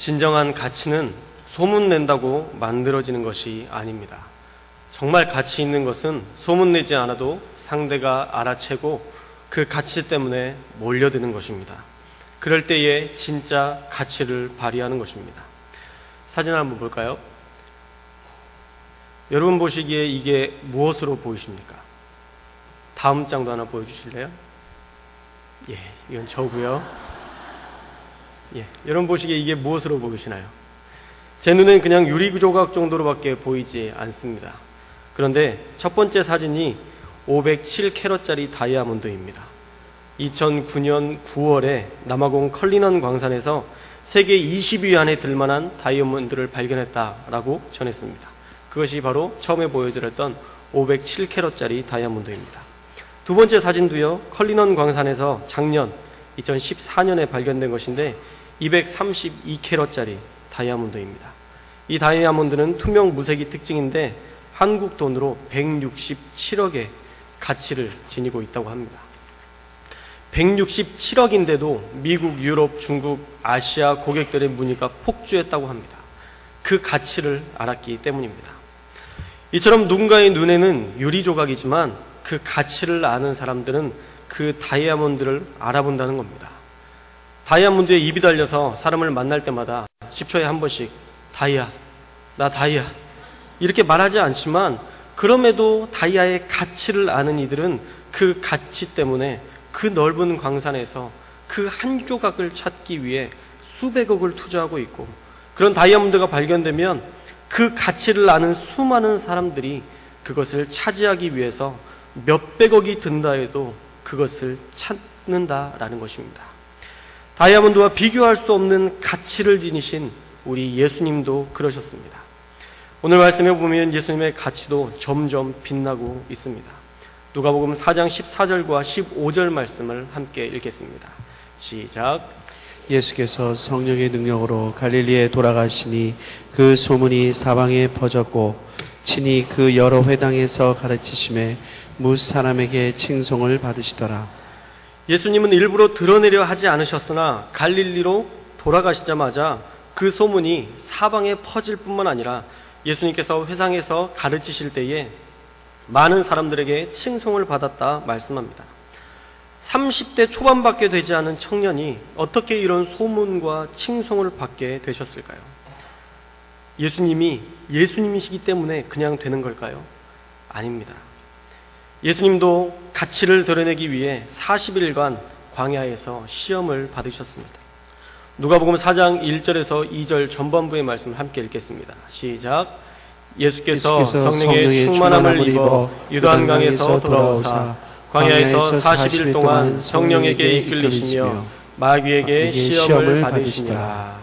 진정한 가치는 소문낸다고 만들어지는 것이 아닙니다. 정말 가치 있는 것은 소문내지 않아도 상대가 알아채고 그 가치 때문에 몰려드는 것입니다. 그럴 때에 진짜 가치를 발휘하는 것입니다. 사진을 한번 볼까요? 여러분 보시기에 이게 무엇으로 보이십니까? 다음 장도 하나 보여주실래요? 예, 이건 저고요. 예, 여러분 보시기에 이게 무엇으로 보이시나요? 제 눈엔 그냥 유리 조각 정도로밖에 보이지 않습니다. 그런데 첫 번째 사진이 507캐럿짜리 다이아몬드입니다. 2009년 9월에 남아공 컬리넌 광산에서 세계 20위 안에 들만한 다이아몬드를 발견했다라고 전했습니다. 그것이 바로 처음에 보여드렸던 507캐럿짜리 다이아몬드입니다. 두 번째 사진도요, 컬리넌 광산에서 작년 2014년에 발견된 것인데 232캐럿짜리 다이아몬드입니다. 이 다이아몬드는 투명 무색이 특징인데 한국 돈으로 167억의 가치를 지니고 있다고 합니다. 167억인데도 미국, 유럽, 중국, 아시아 고객들의 문의가 폭주했다고 합니다. 그 가치를 알았기 때문입니다. 이처럼 누군가의 눈에는 유리 조각이지만 그 가치를 아는 사람들은 그 다이아몬드를 알아본다는 겁니다. 다이아몬드에 입이 달려서 사람을 만날 때마다 10초에 한 번씩 다이아, 나 다이아 이렇게 말하지 않지만 그럼에도 다이아의 가치를 아는 이들은 그 가치 때문에 그 넓은 광산에서 그 한 조각을 찾기 위해 수백억을 투자하고 있고, 그런 다이아몬드가 발견되면 그 가치를 아는 수많은 사람들이 그것을 차지하기 위해서 몇백억이 든다 해도 그것을 찾는다라는 것입니다. 다이아몬드와 비교할 수 없는 가치를 지니신 우리 예수님도 그러셨습니다. 오늘 말씀에 보면 예수님의 가치도 점점 빛나고 있습니다. 누가복음 4장 14절과 15절 말씀을 함께 읽겠습니다. 시작. 예수께서 성령의 능력으로 갈릴리에 돌아가시니 그 소문이 사방에 퍼졌고 친히 그 여러 회당에서 가르치심에 뭇 사람에게 칭송을 받으시더라. 예수님은 일부러 드러내려 하지 않으셨으나 갈릴리로 돌아가시자마자 그 소문이 사방에 퍼질 뿐만 아니라 예수님께서 회상에서 가르치실 때에 많은 사람들에게 칭송을 받았다 말씀합니다. 30대 초반밖에 되지 않은 청년이 어떻게 이런 소문과 칭송을 받게 되셨을까요? 예수님이 예수님이시기 때문에 그냥 되는 걸까요? 아닙니다. 예수님도 가치를 드러내기 위해 40일간 광야에서 시험을 받으셨습니다. 누가복음 4장 1절에서 2절 전반부의 말씀을 함께 읽겠습니다. 시작. 예수께서 성령의 충만함을 입어 요단강에서 돌아오사 광야에서 40일 동안 성령에게 이끌리시며 마귀에게 시험을 받으시니라.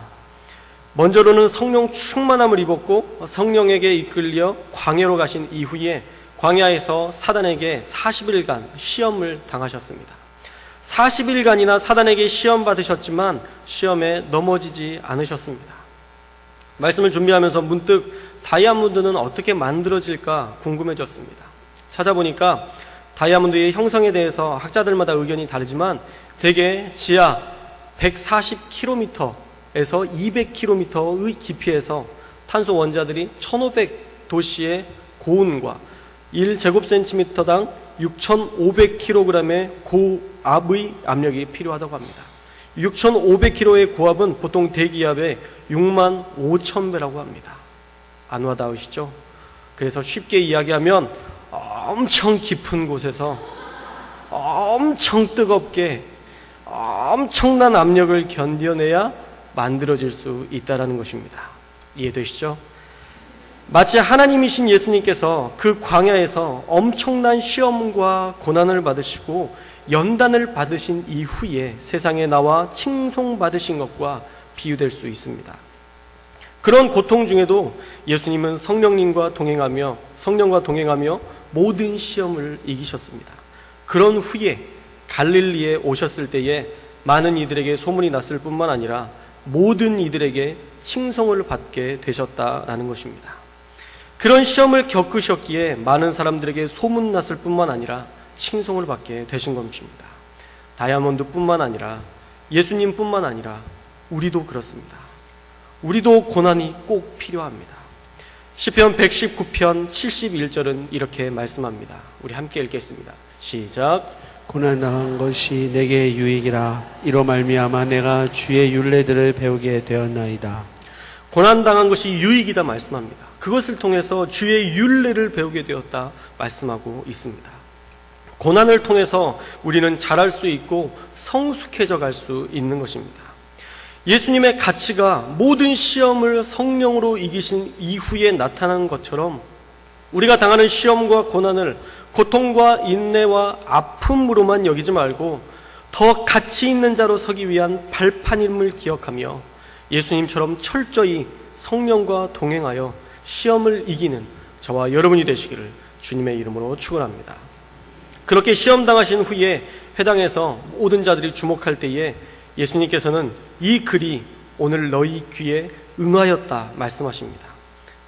먼저로는 성령 충만함을 입었고 성령에게 이끌려 광야로 가신 이후에 광야에서 사단에게 40일간 시험을 당하셨습니다. 40일간이나 사단에게 시험 받으셨지만 시험에 넘어지지 않으셨습니다. 말씀을 준비하면서 문득 다이아몬드는 어떻게 만들어질까 궁금해졌습니다. 찾아보니까 다이아몬드의 형성에 대해서 학자들마다 의견이 다르지만 대개 지하 140km에서 200km의 깊이에서 탄소 원자들이 1500도씨의 고온과 1제곱센티미터당 6500kg의 고압의 압력이 필요하다고 합니다. 6500kg의 고압은 보통 대기압의 65,000배라고 합니다. 안 와닿으시죠? 그래서 쉽게 이야기하면 엄청 깊은 곳에서 엄청 뜨겁게 엄청난 압력을 견뎌내야 만들어질 수 있다는 것입니다. 이해되시죠? 마치 하나님이신 예수님께서 그 광야에서 엄청난 시험과 고난을 받으시고 연단을 받으신 이후에 세상에 나와 칭송받으신 것과 비유될 수 있습니다. 그런 고통 중에도 예수님은 성령과 동행하며 모든 시험을 이기셨습니다. 그런 후에 갈릴리에 오셨을 때에 많은 이들에게 소문이 났을 뿐만 아니라 모든 이들에게 칭송을 받게 되셨다라는 것입니다. 그런 시험을 겪으셨기에 많은 사람들에게 소문났을 뿐만 아니라 칭송을 받게 되신 것입니다. 다이아몬드뿐만 아니라 예수님뿐만 아니라 우리도 그렇습니다. 우리도 고난이 꼭 필요합니다. 시편 119편 71절은 이렇게 말씀합니다. 우리 함께 읽겠습니다. 시작. 고난당한 것이 내게 유익이라. 이로 말미암아 내가 주의 율례들을 배우게 되었나이다. 고난당한 것이 유익이다 말씀합니다. 그것을 통해서 주의 율례를 배우게 되었다 말씀하고 있습니다. 고난을 통해서 우리는 자랄 수 있고 성숙해져 갈 수 있는 것입니다. 예수님의 가치가 모든 시험을 성령으로 이기신 이후에 나타난 것처럼 우리가 당하는 시험과 고난을 고통과 인내와 아픔으로만 여기지 말고 더 가치 있는 자로 서기 위한 발판임을 기억하며 예수님처럼 철저히 성령과 동행하여 시험을 이기는 저와 여러분이 되시기를 주님의 이름으로 축원합니다. 그렇게 시험 당하신 후에 회당에서 모든 자들이 주목할 때에 예수님께서는 이 글이 오늘 너희 귀에 응하였다 말씀하십니다.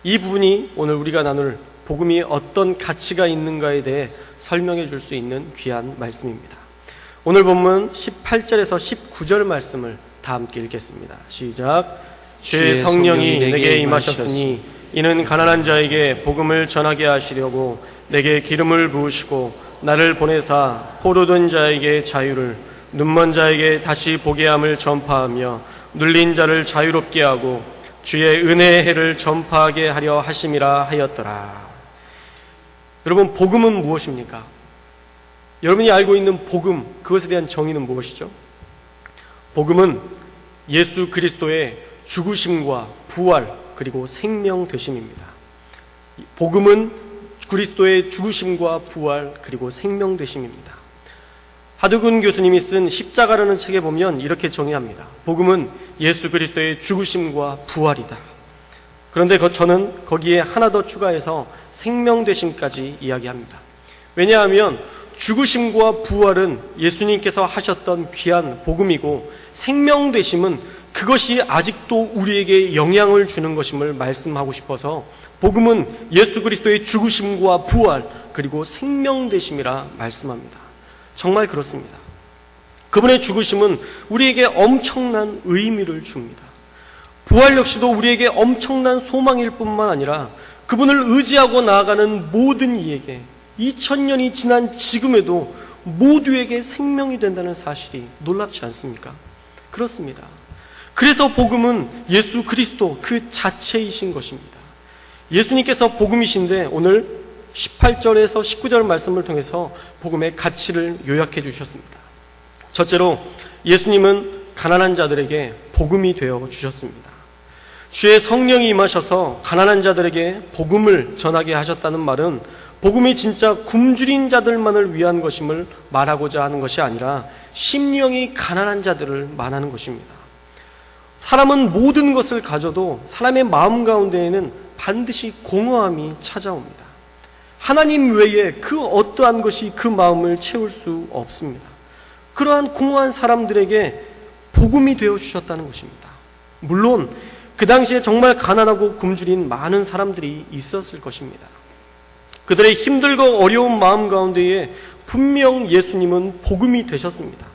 이 부분이 오늘 우리가 나눌 복음이 어떤 가치가 있는가에 대해 설명해 줄 수 있는 귀한 말씀입니다. 오늘 본문 18절에서 19절 말씀을 다 함께 읽겠습니다. 시작. 주의 성령이 내게 임하셨으니 이는 가난한 자에게 복음을 전하게 하시려고 내게 기름을 부으시고 나를 보내사 포로된 자에게 자유를, 눈먼 자에게 다시 보게 함을 전파하며 눌린 자를 자유롭게 하고 주의 은혜의 해를 전파하게 하려 하심이라 하였더라. 여러분, 복음은 무엇입니까? 여러분이 알고 있는 복음, 그것에 대한 정의는 무엇이죠? 복음은 예수 그리스도의 죽으심과 부활 그리고 생명 되심입니다. 복음은 그리스도의 죽으심과 부활 그리고 생명 되심입니다. 하두근 교수님이 쓴 십자가라는 책에 보면 이렇게 정의합니다. 복음은 예수 그리스도의 죽으심과 부활이다. 그런데 저는 거기에 하나 더 추가해서 생명 되심까지 이야기합니다. 왜냐하면 죽으심과 부활은 예수님께서 하셨던 귀한 복음이고 생명 되심은 그것이 아직도 우리에게 영향을 주는 것임을 말씀하고 싶어서 복음은 예수 그리스도의 죽으심과 부활 그리고 생명 되심이라 말씀합니다. 정말 그렇습니다. 그분의 죽으심은 우리에게 엄청난 의미를 줍니다. 부활 역시도 우리에게 엄청난 소망일 뿐만 아니라 그분을 의지하고 나아가는 모든 이에게 2000년이 지난 지금에도 모두에게 생명이 된다는 사실이 놀랍지 않습니까? 그렇습니다. 그래서 복음은 예수 그리스도 그 자체이신 것입니다. 예수님께서 복음이신데 오늘 18절에서 19절 말씀을 통해서 복음의 가치를 요약해 주셨습니다. 첫째로 예수님은 가난한 자들에게 복음이 되어 주셨습니다. 주의 성령이 임하셔서 가난한 자들에게 복음을 전하게 하셨다는 말은 복음이 진짜 굶주린 자들만을 위한 것임을 말하고자 하는 것이 아니라 심령이 가난한 자들을 말하는 것입니다. 사람은 모든 것을 가져도 사람의 마음 가운데에는 반드시 공허함이 찾아옵니다. 하나님 외에 그 어떠한 것이 그 마음을 채울 수 없습니다. 그러한 공허한 사람들에게 복음이 되어 주셨다는 것입니다. 물론 그 당시에 정말 가난하고 굶주린 많은 사람들이 있었을 것입니다. 그들의 힘들고 어려운 마음 가운데에 분명 예수님은 복음이 되셨습니다.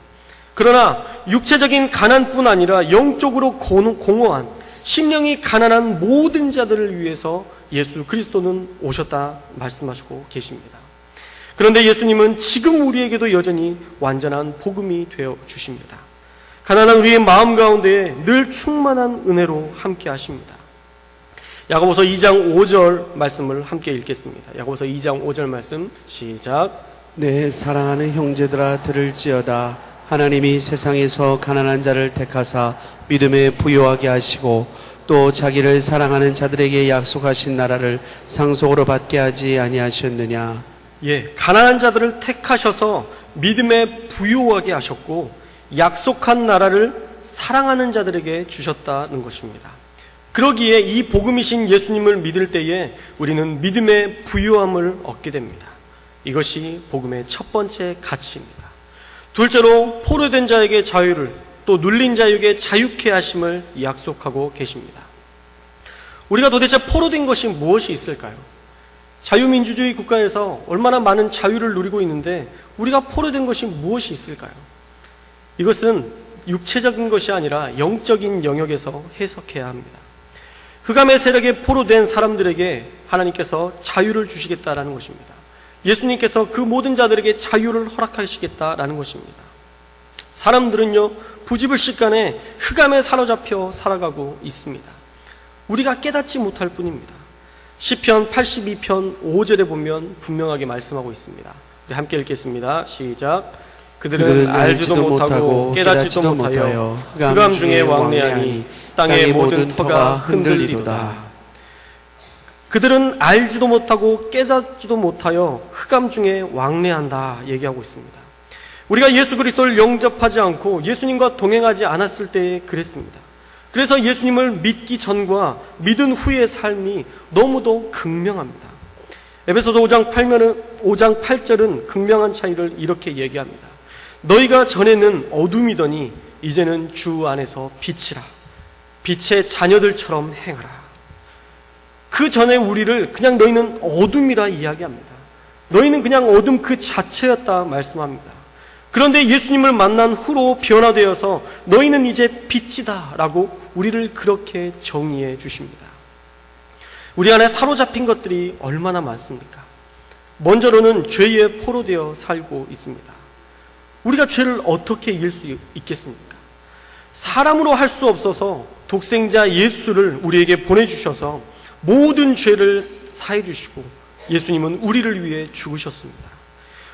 그러나 육체적인 가난뿐 아니라 영적으로 공허한 심령이 가난한 모든 자들을 위해서 예수 그리스도는 오셨다 말씀하시고 계십니다. 그런데 예수님은 지금 우리에게도 여전히 완전한 복음이 되어 주십니다. 가난한 우리의 마음 가운데에 늘 충만한 은혜로 함께 하십니다. 야고보서 2장 5절 말씀을 함께 읽겠습니다. 야고보서 2장 5절 말씀 시작. 내 사랑하는 형제들아 들을지어다. 하나님이 세상에서 가난한 자를 택하사 믿음에 부요하게 하시고 또 자기를 사랑하는 자들에게 약속하신 나라를 상속으로 받게 하지 아니하셨느냐. 가난한 자들을 택하셔서 믿음에 부요하게 하셨고 약속한 나라를 사랑하는 자들에게 주셨다는 것입니다. 그러기에 이 복음이신 예수님을 믿을 때에 우리는 믿음의 부요함을 얻게 됩니다. 이것이 복음의 첫 번째 가치입니다. 둘째로 포로된 자에게 자유를, 또 눌린 자에게 자유케 하심을 약속하고 계십니다. 우리가 도대체 포로된 것이 무엇이 있을까요? 자유민주주의 국가에서 얼마나 많은 자유를 누리고 있는데 우리가 포로된 것이 무엇이 있을까요? 이것은 육체적인 것이 아니라 영적인 영역에서 해석해야 합니다. 흑암의 세력에 포로된 사람들에게 하나님께서 자유를 주시겠다라는 것입니다. 예수님께서 그 모든 자들에게 자유를 허락하시겠다라는 것입니다. 사람들은요, 부지불식간에 흑암에 사로잡혀 살아가고 있습니다. 우리가 깨닫지 못할 뿐입니다. 시편 82편 5절에 보면 분명하게 말씀하고 있습니다. 우리 함께 읽겠습니다. 시작. 그들은 알지도 못하고 깨닫지도 못하여 흑암 중에 왕래하니 땅의 모든 터가 흔들리도다. 그들은 알지도 못하고 깨닫지도 못하여 흑암 중에 왕래한다 얘기하고 있습니다. 우리가 예수 그리스도를 영접하지 않고 예수님과 동행하지 않았을 때에 그랬습니다. 그래서 예수님을 믿기 전과 믿은 후의 삶이 너무도 극명합니다. 에베소서 5장 8절은 극명한 차이를 이렇게 얘기합니다. 너희가 전에는 어둠이더니 이제는 주 안에서 빛이라. 빛의 자녀들처럼 행하라. 그 전에 우리를 그냥 너희는 어둠이라 이야기합니다. 너희는 그냥 어둠 그 자체였다 말씀합니다. 그런데 예수님을 만난 후로 변화되어서 너희는 이제 빛이다 라고 우리를 그렇게 정의해 주십니다. 우리 안에 사로잡힌 것들이 얼마나 많습니까? 먼저로는 죄에 포로되어 살고 있습니다. 우리가 죄를 어떻게 이길 수 있겠습니까? 사람으로 할 수 없어서 독생자 예수를 우리에게 보내주셔서 모든 죄를 사해 주시고 예수님은 우리를 위해 죽으셨습니다.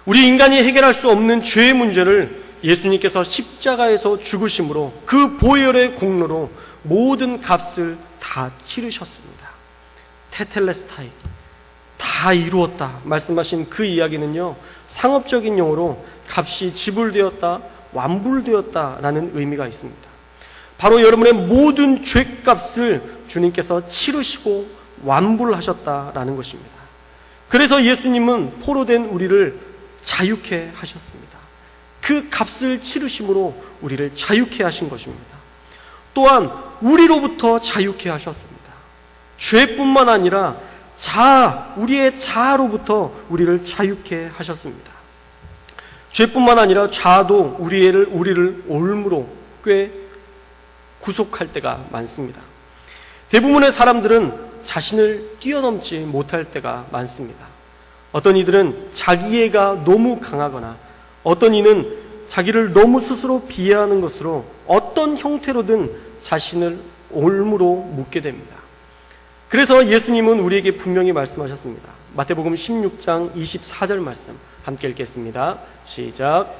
우리 인간이 해결할 수 없는 죄의 문제를 예수님께서 십자가에서 죽으심으로 그 보혈의 공로로 모든 값을 다 치르셨습니다. 테텔레스타이, 다 이루었다 말씀하신 그 이야기는요, 상업적인 용어로 값이 지불되었다, 완불되었다라는 의미가 있습니다. 바로 여러분의 모든 죄값을 주님께서 치르시고 완불하셨다라는 것입니다. 그래서 예수님은 포로된 우리를 자유케 하셨습니다. 그 값을 치르심으로 우리를 자유케 하신 것입니다. 또한 우리로부터 자유케 하셨습니다. 죄뿐만 아니라 우리의 자아로부터 우리를 자유케 하셨습니다. 죄뿐만 아니라 자아도 우리를 올무로 꽤 구속할 때가 많습니다. 대부분의 사람들은 자신을 뛰어넘지 못할 때가 많습니다. 어떤 이들은 자기애가 너무 강하거나 어떤 이는 자기를 너무 스스로 비하하는 것으로 어떤 형태로든 자신을 올무로 묶게 됩니다. 그래서 예수님은 우리에게 분명히 말씀하셨습니다. 마태복음 16장 24절 말씀 함께 읽겠습니다. 시작.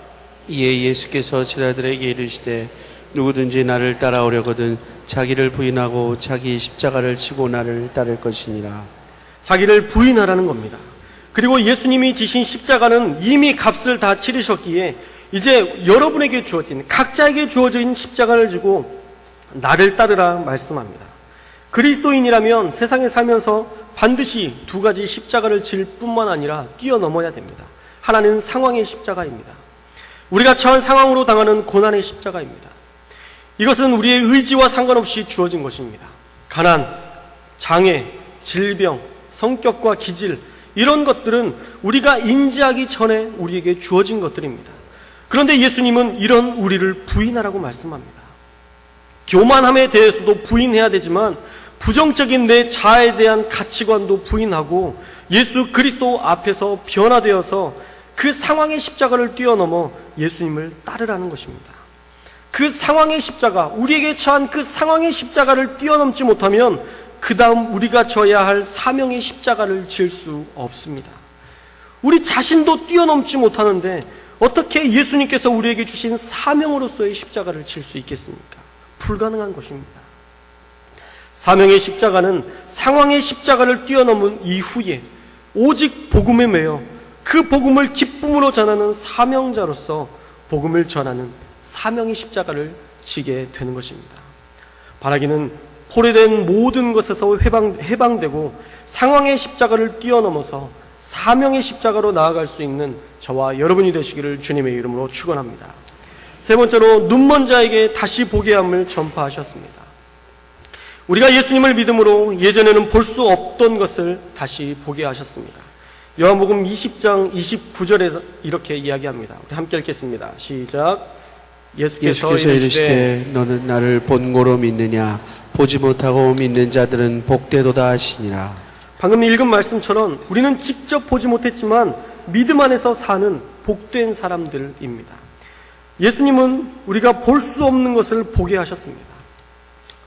이에 예수께서 제자들에게 이르시되 누구든지 나를 따라오려거든 자기를 부인하고 자기 십자가를 지고 나를 따를 것이니라. 자기를 부인하라는 겁니다. 그리고 예수님이 지신 십자가는 이미 값을 다 치르셨기에 이제 여러분에게 주어진, 각자에게 주어진 십자가를 지고 나를 따르라 말씀합니다. 그리스도인이라면 세상에 살면서 반드시 두 가지 십자가를 질 뿐만 아니라 뛰어넘어야 됩니다. 하나는 상황의 십자가입니다. 우리가 처한 상황으로 당하는 고난의 십자가입니다. 이것은 우리의 의지와 상관없이 주어진 것입니다. 가난, 장애, 질병, 성격과 기질, 이런 것들은 우리가 인지하기 전에 우리에게 주어진 것들입니다. 그런데 예수님은 이런 우리를 부인하라고 말씀합니다. 교만함에 대해서도 부인해야 되지만 부정적인 내 자아에 대한 가치관도 부인하고 예수 그리스도 앞에서 변화되어서 그 상황의 십자가를 뛰어넘어 예수님을 따르라는 것입니다. 그 상황의 십자가, 우리에게 처한 그 상황의 십자가를 뛰어넘지 못하면 그 다음 우리가 져야 할 사명의 십자가를 질 수 없습니다. 우리 자신도 뛰어넘지 못하는데 어떻게 예수님께서 우리에게 주신 사명으로서의 십자가를 질 수 있겠습니까? 불가능한 것입니다. 사명의 십자가는 상황의 십자가를 뛰어넘은 이후에 오직 복음에 매여 그 복음을 기쁨으로 전하는 사명자로서 복음을 전하는 사명의 십자가를 지게 되는 것입니다. 바라기는 포로된 모든 것에서 해방되고 상황의 십자가를 뛰어넘어서 사명의 십자가로 나아갈 수 있는 저와 여러분이 되시기를 주님의 이름으로 축원합니다. 세 번째로 눈먼 자에게 다시 보게 함을 전파하셨습니다. 우리가 예수님을 믿음으로 예전에는 볼 수 없던 것을 다시 보게 하셨습니다. 요한복음 20장 29절에서 이렇게 이야기합니다. 우리 함께 읽겠습니다. 시작. 예수께서 이르시되 너는 나를 본고로 믿느냐? 보지 못하고 믿는 자들은 복되도다 하시니라. 방금 읽은 말씀처럼 우리는 직접 보지 못했지만 믿음 안에서 사는 복된 사람들입니다. 예수님은 우리가 볼 수 없는 것을 보게 하셨습니다.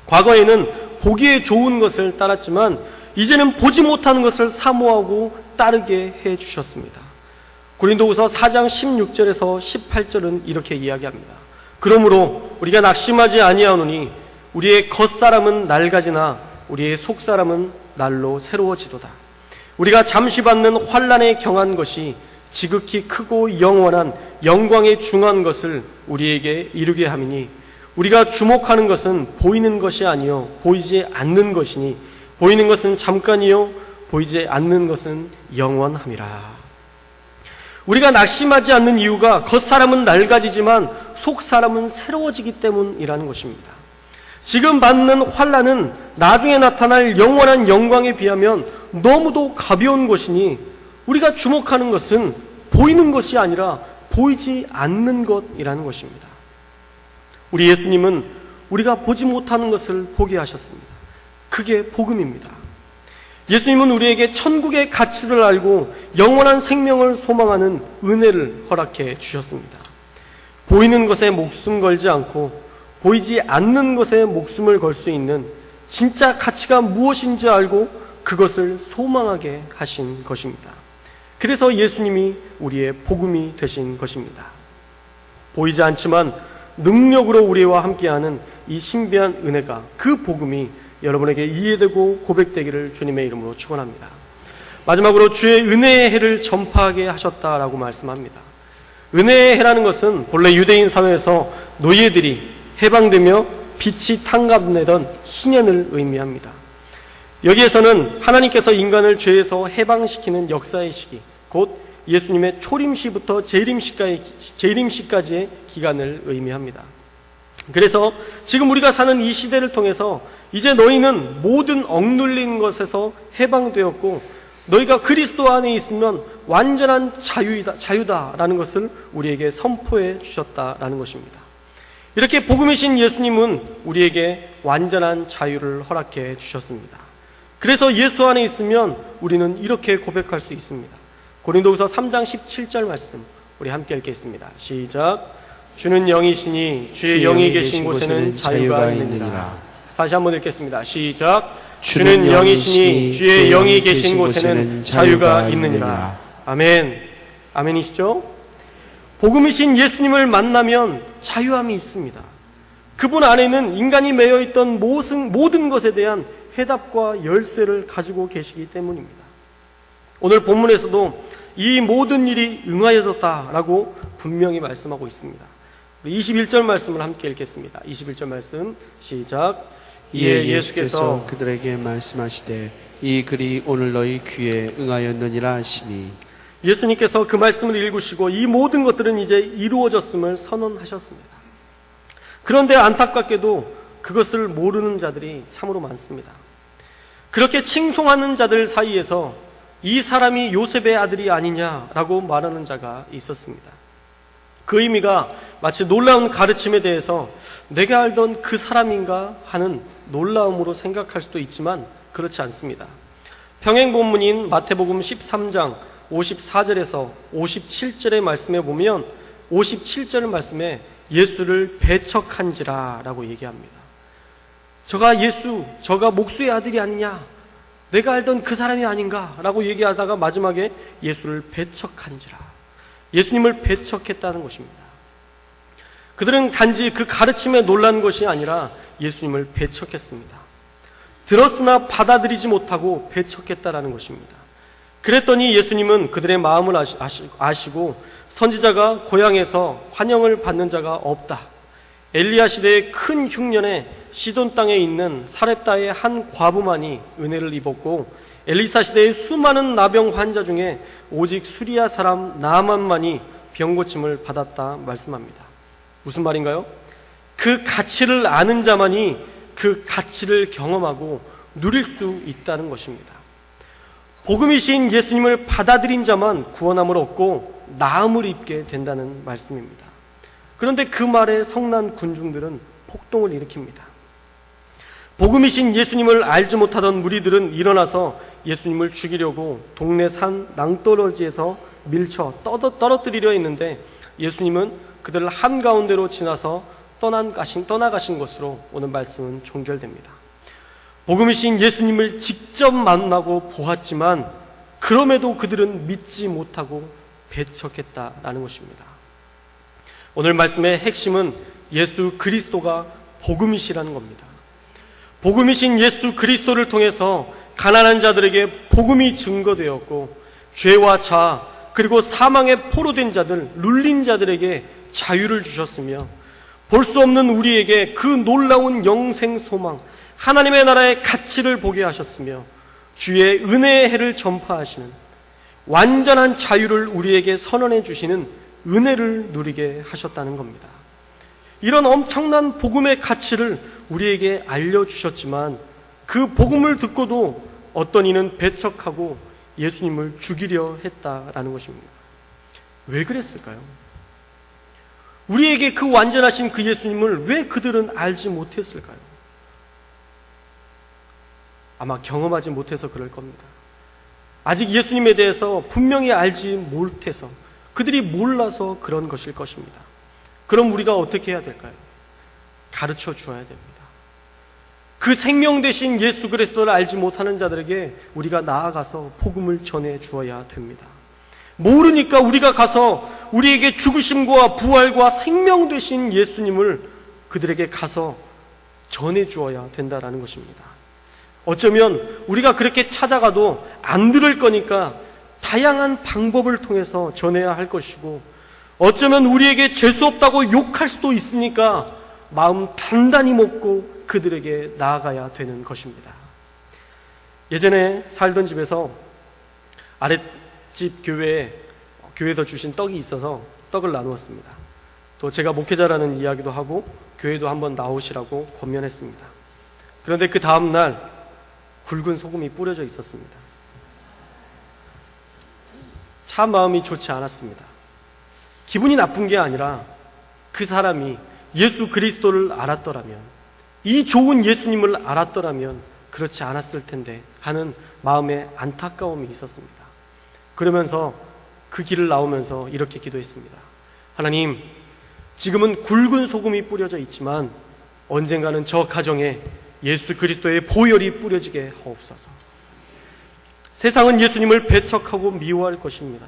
과거에는 보기에 좋은 것을 따랐지만 이제는 보지 못하는 것을 사모하고 따르게 해주셨습니다. 고린도후서 4장 16절에서 18절은 이렇게 이야기합니다. 그러므로 우리가 낙심하지 아니하노니 우리의 겉사람은 낡아지나 우리의 속사람은 날로 새로워지도다. 우리가 잠시 받는 환난에 경한 것이 지극히 크고 영원한 영광에 중한 것을 우리에게 이루게 함이니 우리가 주목하는 것은 보이는 것이 아니요 보이지 않는 것이니 보이는 것은 잠깐이요 보이지 않는 것은 영원함이라. 우리가 낙심하지 않는 이유가 겉사람은 낡아지지만 속사람은 새로워지기 때문이라는 것입니다. 지금 받는 환난은 나중에 나타날 영원한 영광에 비하면 너무도 가벼운 것이니 우리가 주목하는 것은 보이는 것이 아니라 보이지 않는 것이라는 것입니다. 우리 예수님은 우리가 보지 못하는 것을 보게 하셨습니다. 그게 복음입니다. 예수님은 우리에게 천국의 가치를 알고 영원한 생명을 소망하는 은혜를 허락해 주셨습니다. 보이는 것에 목숨 걸지 않고 보이지 않는 것에 목숨을 걸 수 있는 진짜 가치가 무엇인지 알고 그것을 소망하게 하신 것입니다. 그래서 예수님이 우리의 복음이 되신 것입니다. 보이지 않지만 능력으로 우리와 함께하는 이 신비한 은혜가, 그 복음이 여러분에게 이해되고 고백되기를 주님의 이름으로 축원합니다. 마지막으로 주의 은혜의 해를 전파하게 하셨다라고 말씀합니다. 은혜의 해라는 것은 본래 유대인 사회에서 노예들이 해방되며 빛이 탕감되던 희년을 의미합니다. 여기에서는 하나님께서 인간을 죄에서 해방시키는 역사의 시기, 곧 예수님의 초림시부터 재림시까지의 기간을 의미합니다. 그래서 지금 우리가 사는 이 시대를 통해서 이제 너희는 모든 억눌린 것에서 해방되었고 너희가 그리스도 안에 있으면 완전한 자유다라는 것을 우리에게 선포해 주셨다라는 것입니다. 이렇게 복음이신 예수님은 우리에게 완전한 자유를 허락해 주셨습니다. 그래서 예수 안에 있으면 우리는 이렇게 고백할 수 있습니다. 고린도후서 3장 17절 말씀 우리 함께 읽겠습니다. 시작. 주는 영이시니 주의 영이 계신 곳에는 자유가 있느니라. 다시 한번 읽겠습니다. 시작. 주는 영이시니 주의 영이 계신 곳에는 자유가 있느니라. 아멘. 아멘이시죠? 복음이신 예수님을 만나면 자유함이 있습니다. 그분 안에는 인간이 매여있던 모든 것에 대한 해답과 열쇠를 가지고 계시기 때문입니다. 오늘 본문에서도 이 모든 일이 응하여졌다라고 분명히 말씀하고 있습니다. 21절 말씀을 함께 읽겠습니다. 21절 말씀 시작. 이에 예수께서 그들에게 말씀하시되 이 글이 오늘 너희 귀에 응하였느니라 하시니. 예수님께서 그 말씀을 읽으시고 이 모든 것들은 이제 이루어졌음을 선언하셨습니다. 그런데 안타깝게도 그것을 모르는 자들이 참으로 많습니다. 그렇게 칭송하는 자들 사이에서 이 사람이 요셉의 아들이 아니냐라고 말하는 자가 있었습니다. 그 의미가 마치 놀라운 가르침에 대해서 내가 알던 그 사람인가 하는 놀라움으로 생각할 수도 있지만 그렇지 않습니다. 평행 본문인 마태복음 13장 54절에서 57절의 말씀에 보면 57절 말씀에 예수를 배척한지라 라고 얘기합니다. 저가 목수의 아들이 아니냐, 내가 알던 그 사람이 아닌가 라고 얘기하다가 마지막에 예수를 배척한지라, 예수님을 배척했다는 것입니다. 그들은 단지 그 가르침에 놀란 것이 아니라 예수님을 배척했습니다. 들었으나 받아들이지 못하고 배척했다라는 것입니다. 그랬더니 예수님은 그들의 마음을 아시고 선지자가 고향에서 환영을 받는 자가 없다, 엘리야 시대의 큰 흉년에 시돈 땅에 있는 사렙다의 한 과부만이 은혜를 입었고 엘리사 시대의 수많은 나병 환자 중에 오직 수리아 사람 나만만이 병고침을 받았다 말씀합니다. 무슨 말인가요? 그 가치를 아는 자만이 그 가치를 경험하고 누릴 수 있다는 것입니다. 복음이신 예수님을 받아들인 자만 구원함을 얻고 나음을 입게 된다는 말씀입니다. 그런데 그 말에 성난 군중들은 폭동을 일으킵니다. 복음이신 예수님을 알지 못하던 무리들은 일어나서 예수님을 죽이려고 동네 산 낭떠러지에서 밀쳐 떨어뜨리려 했는데 예수님은 그들 한가운데로 지나서 떠나가신 것으로 오늘 말씀은 종결됩니다. 복음이신 예수님을 직접 만나고 보았지만 그럼에도 그들은 믿지 못하고 배척했다라는 것입니다. 오늘 말씀의 핵심은 예수 그리스도가 복음이시라는 겁니다. 복음이신 예수 그리스도를 통해서 가난한 자들에게 복음이 증거되었고 죄와 자 그리고 사망에 포로된 자들, 눌린 자들에게 자유를 주셨으며 볼 수 없는 우리에게 그 놀라운 영생 소망, 하나님의 나라의 가치를 보게 하셨으며 주의 은혜의 해를 전파하시는 완전한 자유를 우리에게 선언해 주시는 은혜를 누리게 하셨다는 겁니다. 이런 엄청난 복음의 가치를 우리에게 알려주셨지만 그 복음을 듣고도 어떤 이는 배척하고 예수님을 죽이려 했다라는 것입니다. 왜 그랬을까요? 우리에게 그 완전하신 그 예수님을 왜 그들은 알지 못했을까요? 아마 경험하지 못해서 그럴 겁니다. 아직 예수님에 대해서 분명히 알지 못해서 그들이 몰라서 그런 것일 것입니다. 그럼 우리가 어떻게 해야 될까요? 가르쳐 주어야 됩니다. 그 생명 되신 예수 그리스도를 알지 못하는 자들에게 우리가 나아가서 복음을 전해 주어야 됩니다. 모르니까 우리가 가서 우리에게 죽으심과 부활과 생명 되신 예수님을 그들에게 가서 전해 주어야 된다라는 것입니다. 어쩌면 우리가 그렇게 찾아가도 안 들을 거니까 다양한 방법을 통해서 전해야 할 것이고, 어쩌면 우리에게 재수 없다고 욕할 수도 있으니까 마음 단단히 먹고 그들에게 나아가야 되는 것입니다. 예전에 살던 집에서 아랫집 교회에서 주신 떡이 있어서 떡을 나누었습니다. 또 제가 목회자라는 이야기도 하고 교회도 한번 나오시라고 권면했습니다. 그런데 그 다음날 굵은 소금이 뿌려져 있었습니다. 참 마음이 좋지 않았습니다. 기분이 나쁜 게 아니라 그 사람이 예수 그리스도를 알았더라면, 이 좋은 예수님을 알았더라면 그렇지 않았을 텐데 하는 마음의 안타까움이 있었습니다. 그러면서 그 길을 나오면서 이렇게 기도했습니다. 하나님, 지금은 굵은 소금이 뿌려져 있지만 언젠가는 저 가정에 예수 그리스도의 보혈이 뿌려지게 하옵소서. 세상은 예수님을 배척하고 미워할 것입니다.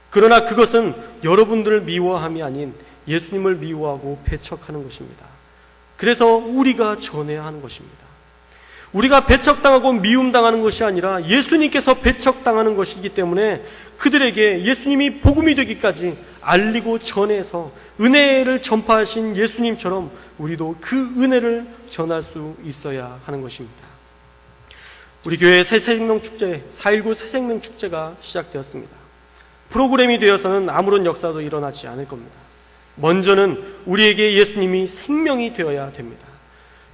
그러나 그것은 여러분들을 미워함이 아닌 예수님을 미워하고 배척하는 것입니다. 그래서 우리가 전해야 하는 것입니다. 우리가 배척당하고 미움당하는 것이 아니라 예수님께서 배척당하는 것이기 때문에 그들에게 예수님이 복음이 되기까지 알리고 전해서 은혜를 전파하신 예수님처럼 우리도 그 은혜를 전할 수 있어야 하는 것입니다. 우리 교회 새생명축제, 4.19 새생명축제가 시작되었습니다. 프로그램이 되어서는 아무런 역사도 일어나지 않을 겁니다. 먼저는 우리에게 예수님이 생명이 되어야 됩니다.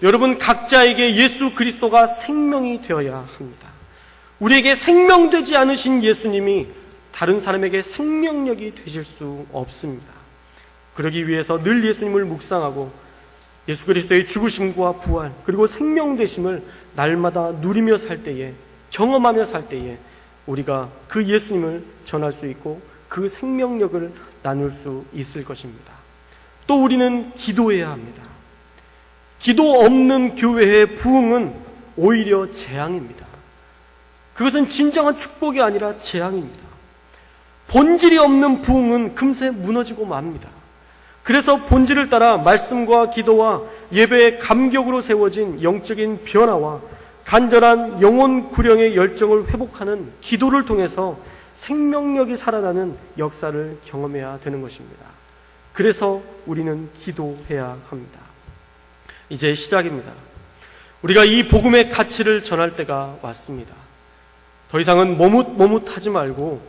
여러분 각자에게 예수 그리스도가 생명이 되어야 합니다. 우리에게 생명되지 않으신 예수님이 다른 사람에게 생명력이 되실 수 없습니다. 그러기 위해서 늘 예수님을 묵상하고 예수 그리스도의 죽으심과 부활 그리고 생명되심을 날마다 누리며 살 때에, 경험하며 살 때에 우리가 그 예수님을 전할 수 있고 그 생명력을 나눌 수 있을 것입니다. 또 우리는 기도해야 합니다. 기도 없는 교회의 부흥은 오히려 재앙입니다. 그것은 진정한 축복이 아니라 재앙입니다. 본질이 없는 부흥은 금세 무너지고 맙니다. 그래서 본질을 따라 말씀과 기도와 예배의 감격으로 세워진 영적인 변화와 간절한 영혼 구령의 열정을 회복하는 기도를 통해서 생명력이 살아나는 역사를 경험해야 되는 것입니다. 그래서 우리는 기도해야 합니다. 이제 시작입니다. 우리가 이 복음의 가치를 전할 때가 왔습니다. 더 이상은 머뭇하지 말고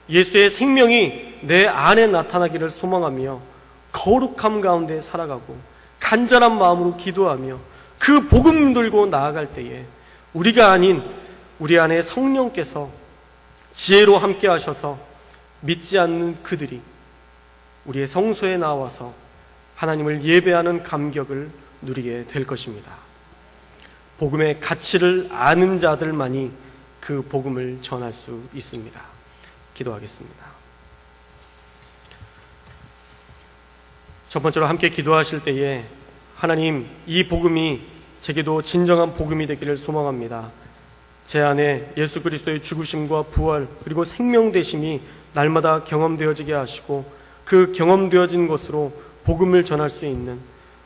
예수의 생명이 내 안에 나타나기를 소망하며 거룩함 가운데 살아가고 간절한 마음으로 기도하며 그 복음 들고 나아갈 때에 우리가 아닌 우리 안에 성령께서 지혜로 함께 하셔서 믿지 않는 그들이 우리의 성소에 나와서 하나님을 예배하는 감격을 누리게 될 것입니다. 복음의 가치를 아는 자들만이 그 복음을 전할 수 있습니다. 기도하겠습니다. 첫 번째로 함께 기도하실 때에 하나님, 이 복음이 제게도 진정한 복음이 되기를 소망합니다. 제 안에 예수 그리스도의 죽으심과 부활 그리고 생명되심이 날마다 경험되어지게 하시고 그 경험되어진 것으로 복음을 전할 수 있는,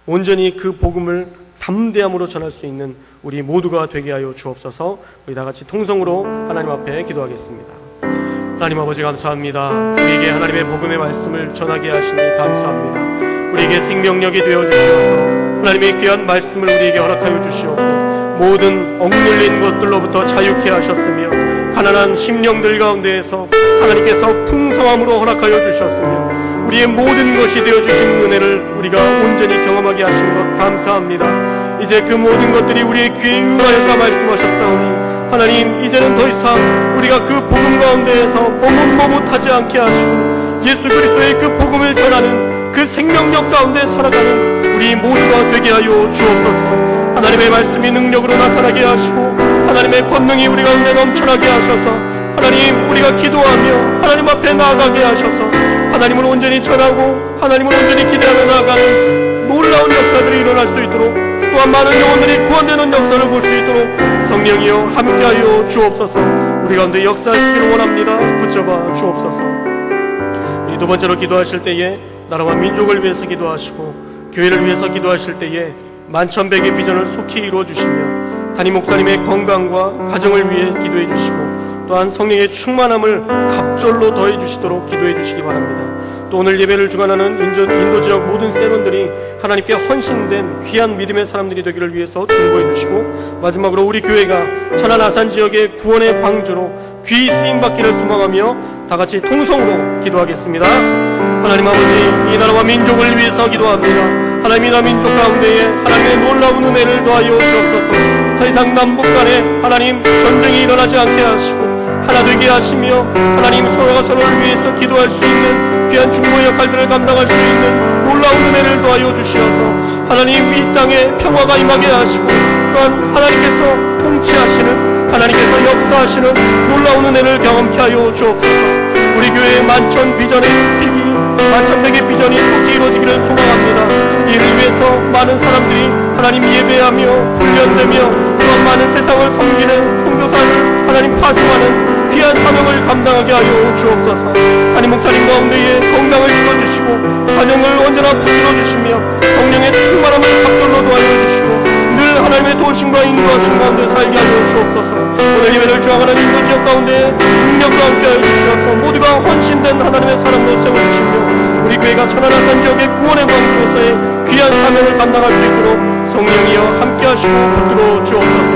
온전히 그 복음을 담대함으로 전할 수 있는 우리 모두가 되게 하여 주옵소서. 우리 다같이 통성으로 하나님 앞에 기도하겠습니다. 하나님 아버지 감사합니다. 우리에게 하나님의 복음의 말씀을 전하게 하시니 감사합니다. 우리에게 생명력이 되어 주시옵소서. 하나님의 귀한 말씀을 우리에게 허락하여 주시옵고 모든 억눌린 것들로부터 자유케 하셨으며 가난한 심령들 가운데에서 하나님께서 풍성함으로 허락하여 주셨으며 우리의 모든 것이 되어주신 은혜를 우리가 온전히 경험하게 하신 것 감사합니다. 이제 그 모든 것들이 우리의 귀에 응하였다 말씀하셨사오니 하나님, 이제는 더 이상 우리가 그 복음 가운데에서 머뭇머뭇하지 않게 하시고 예수 그리스도의 그 복음을 전하는 그 생명력 가운데 살아가는 우리 모두가 되게 하여 주옵소서. 하나님의 말씀이 능력으로 나타나게 하시고 하나님의 권능이 우리 가운데 넘쳐나게 하셔서 하나님, 우리가 기도하며 하나님 앞에 나아가게 하셔서 하나님을 온전히 전하고 하나님을 온전히 기대하며 나아가는 놀라운 역사들이 일어날 수 있도록, 또한 많은 영혼들이 구원되는 역사를 볼 수 있도록 성령이여 함께하여 주옵소서. 우리 가운데 역사하시기를 원합니다. 붙잡아 주옵소서. 이 두 번째로 기도하실 때에 나라와 민족을 위해서 기도하시고 교회를 위해서 기도하실 때에 만천백의 비전을 속히 이루어 주시며 담임 목사님의 건강과 가정을 위해 기도해 주시고 또한 성령의 충만함을 갑절로 더해 주시도록 기도해 주시기 바랍니다. 또 오늘 예배를 주관하는 인도 지역 모든 세론들이 하나님께 헌신된 귀한 믿음의 사람들이 되기를 위해서 중보해 주시고 마지막으로 우리 교회가 천안 아산 지역의 구원의 방주로 귀히 쓰임받기를 소망하며 다같이 통성으로 기도하겠습니다. 하나님 아버지, 이 나라와 민족을 위해서 기도합니다. 하나님, 이 나라 민족 가운데에 하나님의 놀라운 은혜를 더하여 주옵소서. 더 이상 남북 간에 하나님 전쟁이 일어나지 않게 하시고 하나 되게 하시며 하나님, 서로가 서로를 위해서 기도할 수 있는 귀한 중보의 역할들을 감당할 수 있는 놀라운 은혜를 더하여 주시어서 하나님, 이 땅에 평화가 임하게 하시고 또한 하나님께서 통치하시는, 하나님께서 역사하시는 놀라운 은혜를 경험케 하여 주옵소서. 우리 교회의 만천백의 비전이 속히 이루어지기를 소망합니다. 이를 위해서 많은 사람들이 하나님 예배하며 훈련되며 또한 많은 세상을 섬기는 선교사를 하나님 파송하는 귀한 사명을 감당하게 하여 주옵소서. 하나님, 목사님 가운데에 건강을 주어주시고 가정을 언제나 붙들어주시며 성령의 충만함을 갑절로 도와여 주시고 늘 하나님의 도우심과 인도하심 가운데 살게 하여 주옵소서. 오늘 예배를 주장하는 인도 지역 가운데 능력과 함께 하여 주시어서 모두가 헌신된 하나님의 사람으로 세워주시며 우리 교회가 천안 아산 지역의 구원의 방주로서의 귀한 사명을 감당할 수 있도록 성령이여 함께 하시고 붙들어 주옵소서.